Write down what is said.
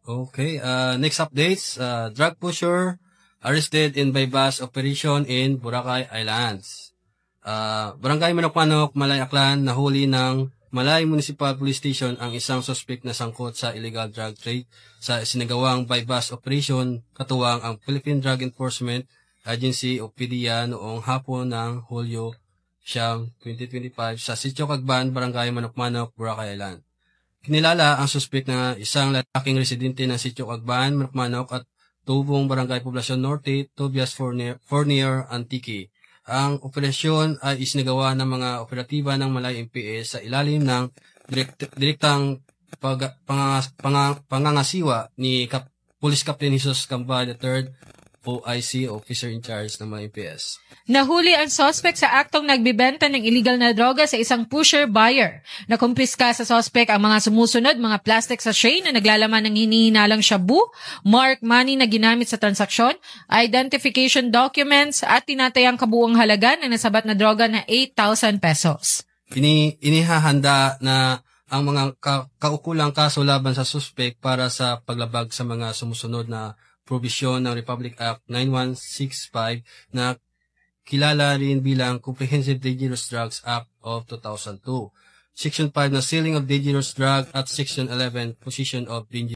Okay, next updates. Drug pusher arrested in bypass operation in Boracay Islands. Barangay Manok-Manok, Malay Aklan, nahuli ng Malay Municipal Police Station ang isang suspect na sangkot sa illegal drug trade sa sinagawang bypass operation katuwang ang Philippine Drug Enforcement Agency o PDEA noong hapon ng Hulyo 2025 sa Sitio Cagban, Barangay Manok-Manok, Boracay Island. Kinilala ang suspect na isang lalaking residente ng Sitio Cagban, Manok-Manok at Tubong, Barangay Poblacion Norte, Tobias Fournier, Antique. Ang operasyon ay isinagawa ng mga operatiba ng Malay MPS sa ilalim ng direktang pangangasiwa ni Police Captain Jesus Camba III, OIC, Officer in Charge ng Malay MPS. Nahuli ang suspect sa aktong nagbibenta ng illegal na droga sa isang pusher buyer. Nakumpiska sa suspect ang mga sumusunod, mga plastic sachet na naglalaman ng hinihinalang shabu, mark money na ginamit sa transaksyon, identification documents at tinatayang kabuuang halaga ng nasabat na droga na 8,000 pesos. Inihahanda na ang mga kaukulang kaso laban sa suspect para sa paglabag sa mga sumusunod na probisyon ng Republic Act 9165 na kilala rin bilang Comprehensive Dangerous Drugs Act of 2002. Section 5 na Selling of Dangerous Drug at Section 11 Possession of Dangerous